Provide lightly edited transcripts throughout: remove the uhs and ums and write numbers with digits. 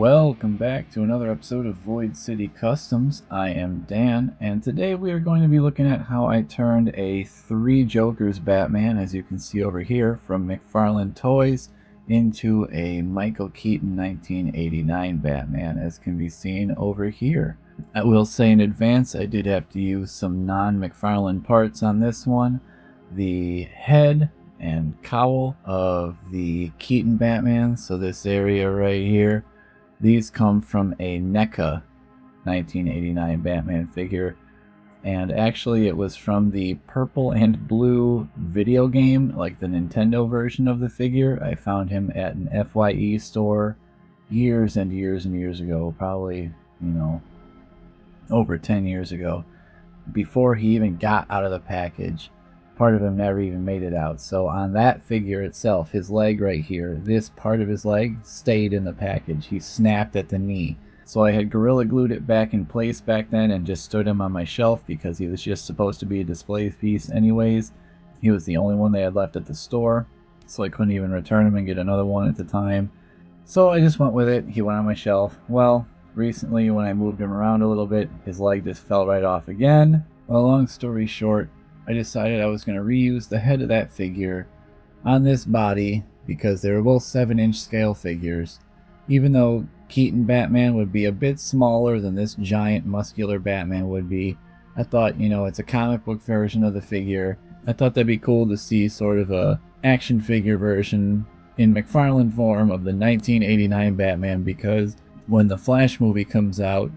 Welcome back to another episode of Void City Customs. I am Dan, and today we are going to be looking at how I turned a Three Jokers Batman, as you can see over here, from McFarlane Toys into a Michael Keaton 1989 Batman, as can be seen over here. I will say in advance, I did have to use some non-McFarlane parts on this one. The head and cowl of the Keaton Batman, so this area right here, these come from a NECA 1989 Batman figure, and actually it was from the purple and blue video game, like the Nintendo version of the figure. I found him at an FYE store years and years and years ago, probably, over 10 years ago, before he even got out of the package. Part of him never even made it out. So on that figure itself, his leg right here, this part of his leg stayed in the package. He snapped at the knee. So I had Gorilla Glued it back in place back then and just stood him on my shelf because he was just supposed to be a display piece anyways. He was the only one they had left at the store, so I couldn't even return him and get another one at the time. So I just went with it. He went on my shelf. Well, recently when I moved him around a little bit, his leg just fell right off again. Well, long story short, I decided I was going to reuse the head of that figure on this body because they were both 7-inch scale figures. Even though Keaton Batman would be a bit smaller than this giant muscular Batman would be, I thought, it's a comic book version of the figure. I thought that'd be cool to see sort of a action figure version in McFarlane form of the 1989 Batman, because when the Flash movie comes out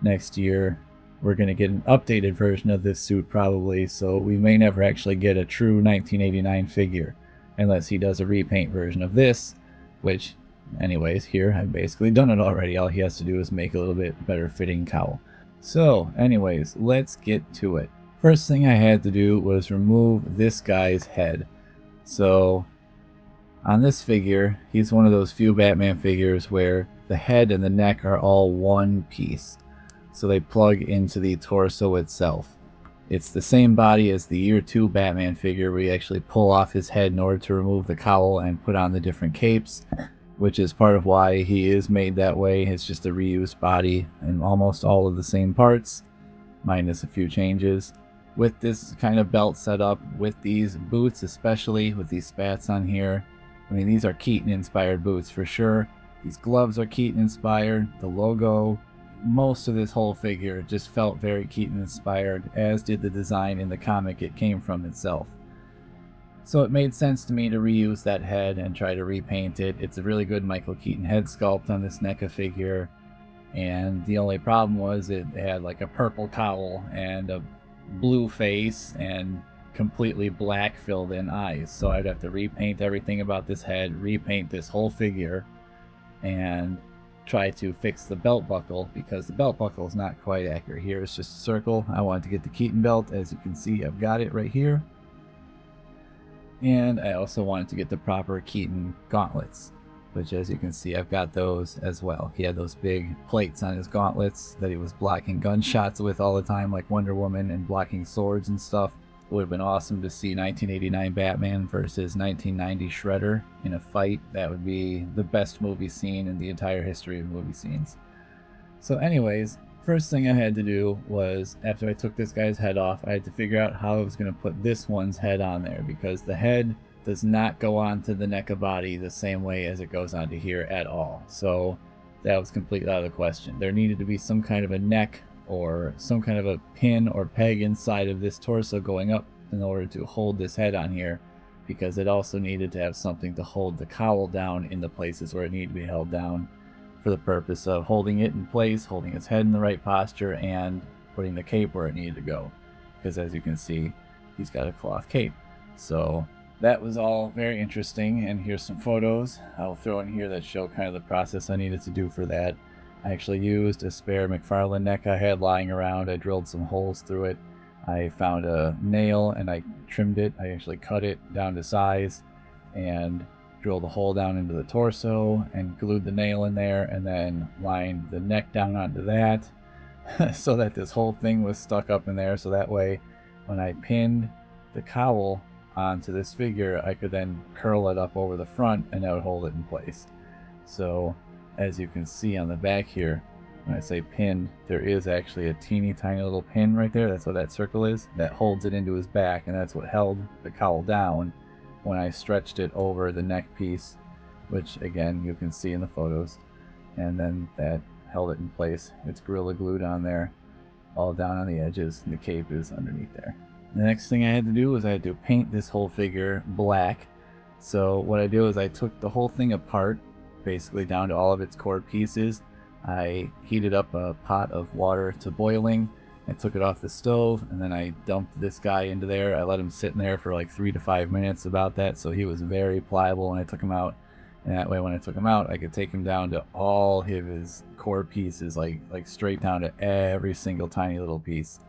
next year, we're going to get an updated version of this suit probably, so we may never actually get a true 1989 figure unless he does a repaint version of this, which, anyways, here I've basically done it already. All he has to do is make a little bit better fitting cowl. So anyways, let's get to it. First thing I had to do was remove this guy's head. So on this figure, he's one of those few Batman figures where the head and the neck are all one piece, so they plug into the torso itself. It's the same body as the Year 2 Batman figure where you actually pull off his head in order to remove the cowl and put on the different capes, which is part of why he is made that way. It's just a reused body and almost all of the same parts, minus a few changes. With this kind of belt setup, with these boots, especially with these spats on here, I mean, these are Keaton inspired boots for sure. These gloves are Keaton inspired. The logo, most of this whole figure just felt very Keaton inspired, as did the design in the comic it came from itself. So it made sense to me to reuse that head and try to repaint it. It's a really good Michael Keaton head sculpt on this NECA figure, and the only problem was it had like a purple cowl and a blue face and completely black filled in eyes. So I'd have to repaint everything about this head, repaint this whole figure, and try to fix the belt buckle, because the belt buckle is not quite accurate. Here it's just a circle. I wanted to get the Keaton belt. As you can see, I've got it right here. And I also wanted to get the proper Keaton gauntlets, which, as you can see, I've got those as well. He had those big plates on his gauntlets that he was blocking gunshots with all the time, like Wonder Woman, and blocking swords and stuff. It would have been awesome to see 1989 Batman versus 1990 Shredder in a fight. That would be the best movie scene in the entire history of movie scenes. So anyways, first thing I had to do was, after I took this guy's head off, I had to figure out how I was going to put this one's head on there, because the head does not go onto the NECA body the same way as it goes onto here at all. So that was completely out of the question. There needed to be some kind of a neck or some kind of a pin or peg inside of this torso going up in order to hold this head on here, because it also needed to have something to hold the cowl down in the places where it needed to be held down, for the purpose of holding it in place, holding its head in the right posture, and putting the cape where it needed to go, because as you can see, he's got a cloth cape. So that was all very interesting, and here's some photos I'll throw in here that show kind of the process I needed to do for that. I actually used a spare McFarlane neck I had lying around. I drilled some holes through it. I found a nail and I trimmed it. I actually cut it down to size and drilled a hole down into the torso and glued the nail in there, and then lined the neck down onto that so that this whole thing was stuck up in there, so that way when I pinned the cowl onto this figure, I could then curl it up over the front and that would hold it in place. So as you can see on the back here, when I say pinned, there is actually a teeny tiny little pin right there. That's what that circle is. That holds it into his back, and that's what held the cowl down when I stretched it over the neck piece, which again you can see in the photos. And then that held it in place. It's Gorilla Glued on there, all down on the edges, and the cape is underneath there. The next thing I had to do was I had to paint this whole figure black. So what I did was I took the whole thing apart, basically down to all of its core pieces. I heated up a pot of water to boiling. I took it off the stove, and then I dumped this guy into there. I let him sit in there for like 3 to 5 minutes, about that, so he was very pliable when I took him out. And that way when I took him out, I could take him down to all of his core pieces, like straight down to every single tiny little piece.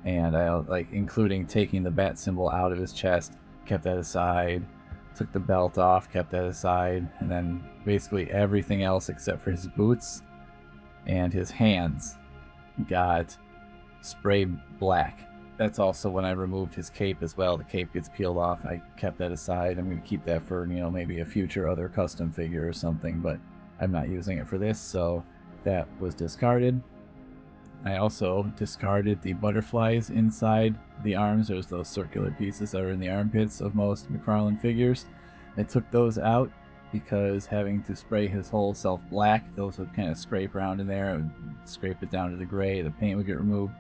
And I including taking the bat symbol out of his chest, kept that aside, took the belt off, kept that aside, and then basically everything else except for his boots and his hands got sprayed black. That's also when I removed his cape as well. The cape gets peeled off. I kept that aside. I'm going to keep that for, maybe a future other custom figure or something, but I'm not using it for this, so that was discarded. I also discarded the butterflies inside the arms. There's those circular pieces that are in the armpits of most McFarlane figures. I took those out because having to spray his whole self black, those would kind of scrape around in there. It would scrape it down to the gray. The paint would get removed.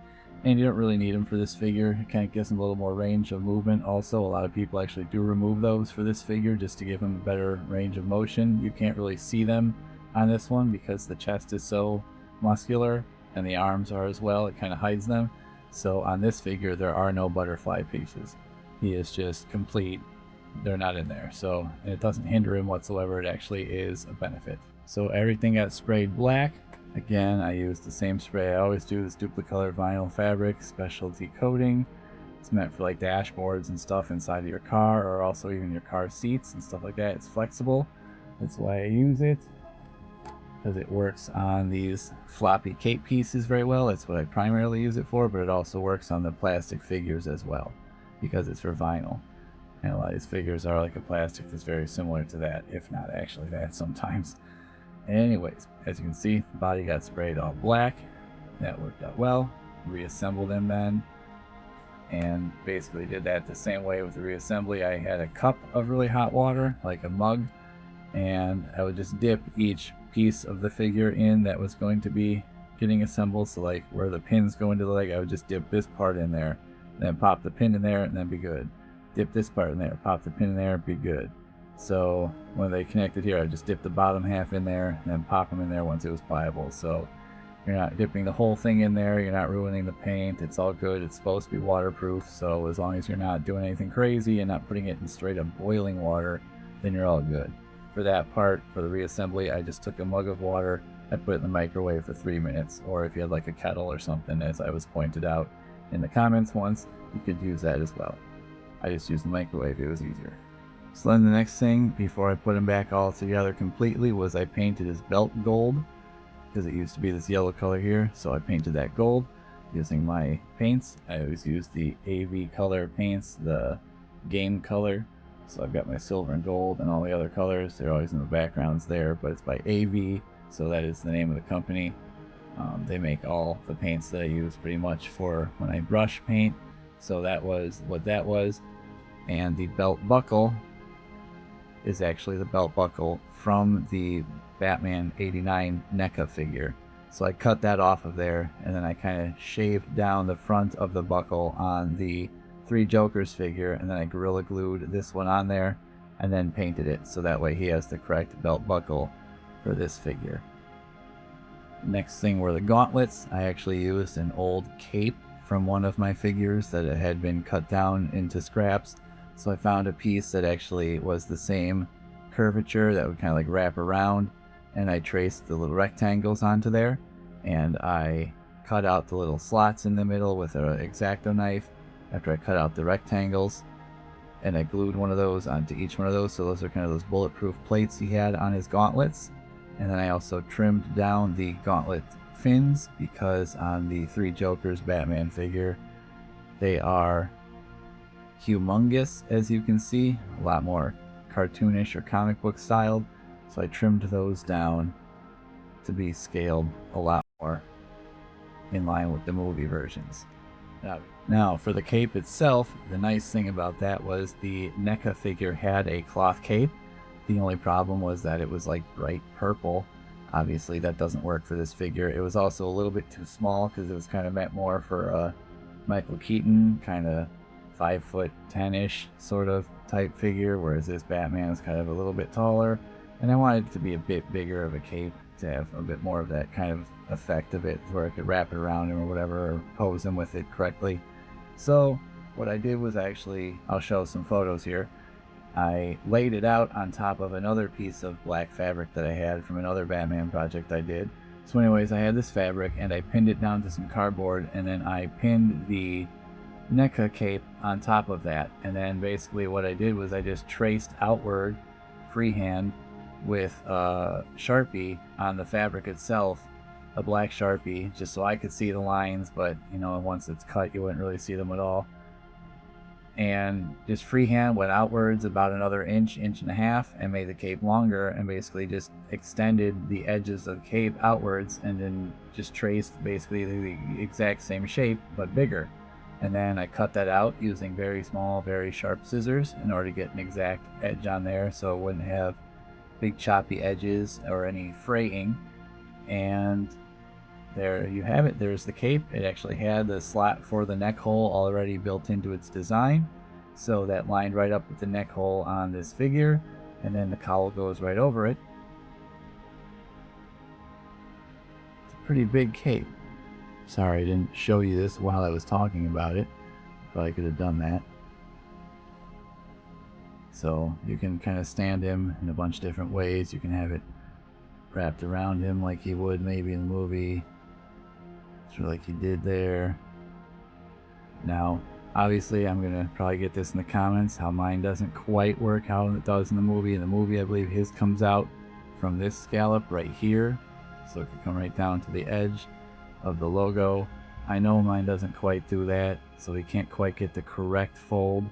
And you don't really need them for this figure. It kind of gives him a little more range of movement. Also, a lot of people actually do remove those for this figure just to give him a better range of motion. You can't really see them on this one because the chest is so muscular and the arms are as well. It kind of hides them. So on this figure, there are no butterfly pieces. He is just complete. They're not in there. So it doesn't hinder him whatsoever. It actually is a benefit. So everything got sprayed black. Again, I used the same spray I always do, this Duplicolor vinyl fabric specialty coating. It's meant for like dashboards and stuff inside of your car, or also even your car seats and stuff like that. It's flexible. That's why I use it, because it works on these floppy cape pieces very well. That's what I primarily use it for, but it also works on the plastic figures as well, because it's for vinyl. And a lot of these figures are like a plastic that's very similar to that, if not actually that sometimes. Anyways, as you can see, the body got sprayed all black. That worked out well. Reassembled them then, and basically did that the same way with the reassembly. I had a cup of really hot water, like a mug, and I would just dip each piece of the figure in that was going to be getting assembled. So like where the pins go into the leg, I would just dip this part in there, then pop the pin in there, and then be good. Dip this part in there, pop the pin in there, be good. So when they connected here, I just dipped the bottom half in there and then pop them in there once it was pliable. So you're not dipping the whole thing in there, you're not ruining the paint, it's all good. It's supposed to be waterproof, so as long as you're not doing anything crazy and not putting it in straight up boiling water, then you're all good. For that part, for the reassembly, I just took a mug of water, I put it in the microwave for 3 minutes, or if you had like a kettle or something, as I was pointed out in the comments once, you could use that as well. I just used the microwave, it was easier. So then the next thing, before I put them back all together completely, was I painted his belt gold, because it used to be this yellow color here, so I painted that gold using my paints. I always use the AV color paints, the game color. So I've got my silver and gold and all the other colors. They're always in the backgrounds there, but it's by AV, so that is the name of the company. They make all the paints that I use pretty much for when I brush paint. So that was what that was. And the belt buckle is actually the belt buckle from the Batman 89 NECA figure. So I cut that off of there, and then I kind of shaved down the front of the buckle on the Three Jokers figure, and then I Gorilla Glued this one on there, and then painted it, so that way he has the correct belt buckle for this figure. Next thing were the gauntlets. I actually used an old cape from one of my figures that had been cut down into scraps. So I found a piece that actually was the same curvature that would kind of like wrap around, and I traced the little rectangles onto there, and I cut out the little slots in the middle with an X-Acto knife after I cut out the rectangles, and I glued one of those onto each one of those, so those are kind of those bulletproof plates he had on his gauntlets. And then I also trimmed down the gauntlet fins, because on the Three Jokers Batman figure, they are humongous, as you can see, a lot more cartoonish or comic book styled, so I trimmed those down to be scaled a lot more in line with the movie versions. Now, for the cape itself, the nice thing about that was the NECA figure had a cloth cape. The only problem was that it was like bright purple. Obviously, that doesn't work for this figure. It was also a little bit too small because it was kind of meant more for a Michael Keaton, kind of 5'10" sort of type figure, whereas this Batman is kind of a little bit taller. And I wanted it to be a bit bigger of a cape to have a bit more of that kind of effect of it, where I could wrap it around him or whatever, or pose him with it correctly. So what I did was I'll show some photos here. I laid it out on top of another piece of black fabric that I had from another Batman project I did. So anyways, I had this fabric and I pinned it down to some cardboard, and then I pinned the NECA cape on top of that. And then basically what I did was I just traced outward freehand with a Sharpie on the fabric itself, a black Sharpie, just so I could see the lines, but you know, once it's cut you wouldn't really see them at all. And just freehand went outwards about another inch and a half and made the cape longer, and basically just extended the edges of the cape outwards, and then just traced basically the exact same shape but bigger. And then I cut that out using very small, very sharp scissors in order to get an exact edge on there so it wouldn't have big choppy edges or any fraying. And there you have it. There's the cape. It actually had the slot for the neck hole already built into its design, so that lined right up with the neck hole on this figure, and then the cowl goes right over it. It's a pretty big cape. Sorry I didn't show you this while I was talking about it. Probably could have done that. So you can kind of stand him in a bunch of different ways. You can have it wrapped around him like he would maybe in the movie, sort of like he did there. Now, obviously, I'm gonna probably get this in the comments how mine doesn't quite work how it does in the movie. In the movie, I believe his comes out from this scallop right here, so it can come right down to the edge of the logo. I know mine doesn't quite do that, so he can't quite get the correct fold.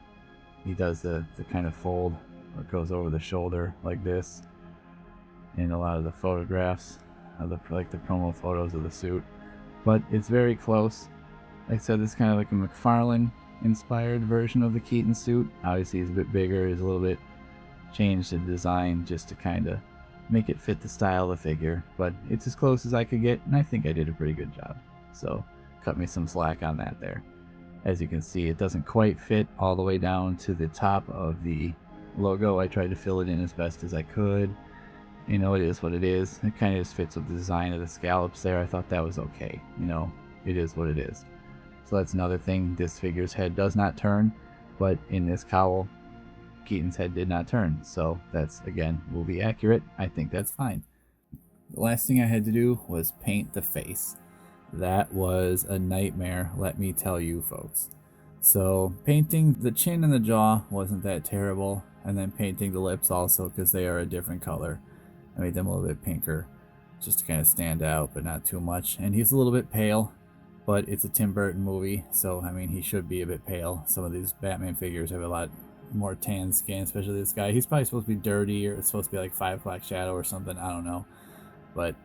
He does the kind of fold where it goes over the shoulder like this in a lot of the photographs, like the promo photos of the suit. But it's very close. Like I said, this is kind of like a McFarlane inspired version of the Keaton suit. Obviously he's a bit bigger, he's a little bit changed the design just to kind of make it fit the style of the figure, but it's as close as I could get, and I think I did a pretty good job. So cut me some slack on that there. As you can see, it doesn't quite fit all the way down to the top of the logo. I tried to fill it in as best as I could. You know, it is what it is. It kind of just fits with the design of the scallops there. I thought that was okay. You know, it is what it is. So that's another thing. This figure's head does not turn, but in this cowl, Keaton's head did not turn. So that's, again, movie accurate. I think that's fine. The last thing I had to do was paint the face. That was a nightmare, let me tell you folks. So painting the chin and the jaw wasn't that terrible, and then painting the lips also, because they are a different color. I made them a little bit pinker just to kind of stand out, but not too much. And he's a little bit pale, but it's a Tim Burton movie, so I mean he should be a bit pale. Some of these Batman figures have a lot more tan skin, especially this guy. He's probably supposed to be dirty, or it's supposed to be like 5 o'clock shadow or something, I don't know. But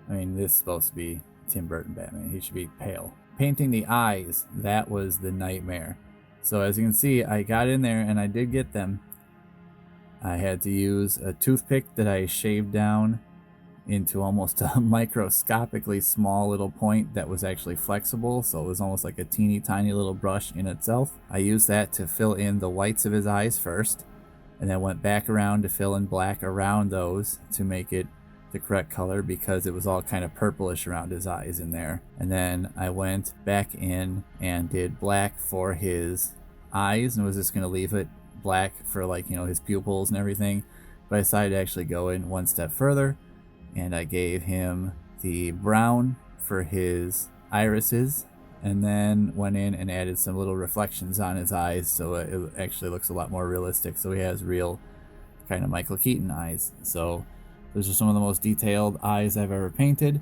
I mean, this is supposed to be Tim Burton Batman. He should be pale. Painting the eyes, that was the nightmare. So as you can see, I got in there and I did get them. I had to use a toothpick that I shaved down into almost a microscopically small little point that was actually flexible, so it was almost like a teeny tiny little brush in itself. I used that to fill in the whites of his eyes first, and then went back around to fill in black around those to make it the correct color, because it was all kind of purplish around his eyes in there. And then I went back in and did black for his eyes, and was just going to leave it black for, like, you know, his pupils and everything. But I decided to actually go in one step further, and I gave him the brown for his irises, and then went in and added some little reflections on his eyes, so it actually looks a lot more realistic. So he has real kind of Michael Keaton eyes. So those are some of the most detailed eyes I've ever painted.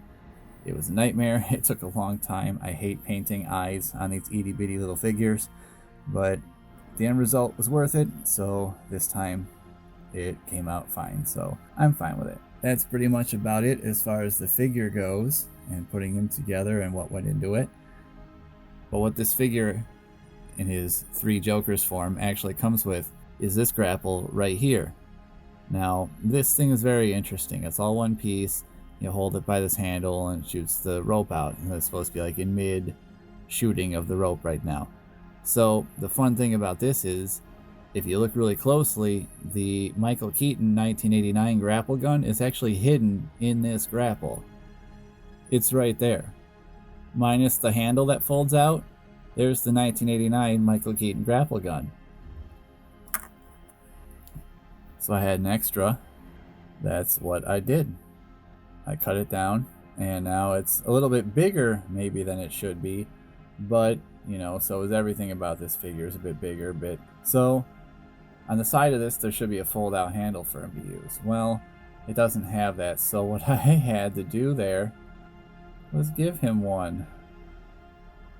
It was a nightmare. It took a long time. I hate painting eyes on these itty bitty little figures, but the end result was worth it. So this time it came out fine, so I'm fine with it. That's pretty much about it as far as the figure goes and putting him together and what went into it. But what this figure in his 3 Jokers form actually comes with is this grapple right here. Now, this thing is very interesting. It's all one piece. You hold it by this handle and it shoots the rope out. And it's supposed to be like in mid shooting of the rope right now. So the fun thing about this is, if you look really closely, the Michael Keaton 1989 Grapple-Gun is actually hidden in this grapple. It's right there. Minus the handle that folds out, there's the 1989 Michael Keaton Grapple-Gun. So I had an extra. That's what I did. I cut it down, and now it's a little bit bigger maybe than it should be, but you know, so is everything about this figure. Is a bit bigger, so on the side of this there should be a fold out handle for him to use. Well, it doesn't have that, so what I had to do there was give him one.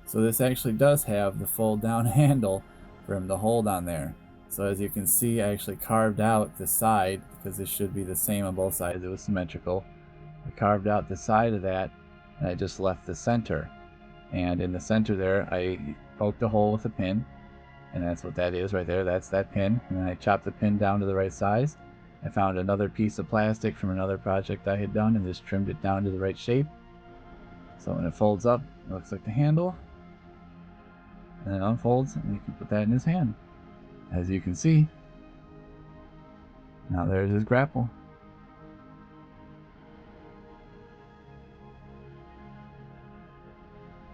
So this actually does have the fold down handle for him to hold on there. So as you can see, I actually carved out the side, because this should be the same on both sides. It was symmetrical. I carved out the side of that, and I just left the center. And in the center there, I poked a hole with a pin, and that's what that is right there. That's that pin. And then I chopped the pin down to the right size. I found another piece of plastic from another project I had done and just trimmed it down to the right shape. So when it folds up, it looks like the handle. And it unfolds, and you can put that in his hand. As you can see, now there's his grapple.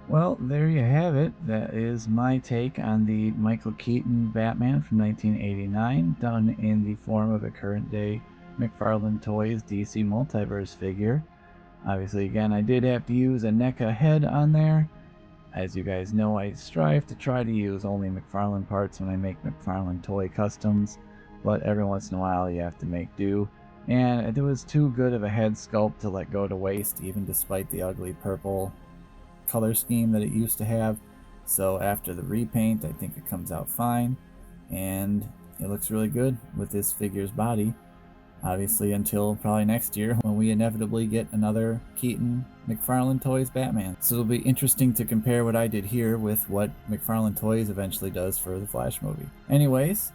Well, there you have it. That is my take on the Michael Keaton Batman from 1989, done in the form of a current day McFarlane Toys DC Multiverse figure. Obviously, again, I did have to use a NECA head on there. As you guys know, I strive to try to use only McFarlane parts when I make McFarlane toy customs, but every once in a while you have to make do. And it was too good of a head sculpt to let go to waste, even despite the ugly purple color scheme that it used to have. So after the repaint, I think it comes out fine, and it looks really good with this figure's body. Obviously until probably next year when we inevitably get another Keaton McFarlane Toys Batman. So it'll be interesting to compare what I did here with what McFarlane Toys eventually does for the Flash movie. Anyways,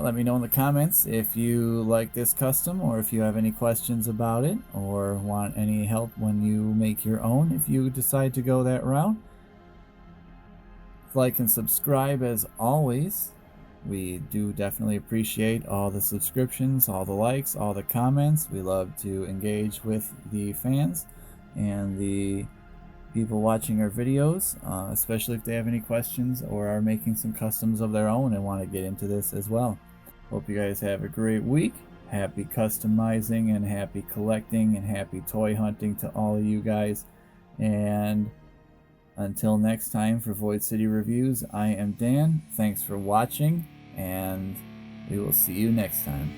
let me know in the comments if you like this custom, or if you have any questions about it, or want any help when you make your own if you decide to go that route. Like and subscribe as always. We do definitely appreciate all the subscriptions, all the likes, all the comments. We love to engage with the fans and the people watching our videos, especially if they have any questions or are making some customs of their own and want to get into this as well. Hope you guys have a great week. Happy customizing and happy collecting and happy toy hunting to all of you guys. And until next time for Void City Reviews, I am Dan. Thanks for watching, and we will see you next time.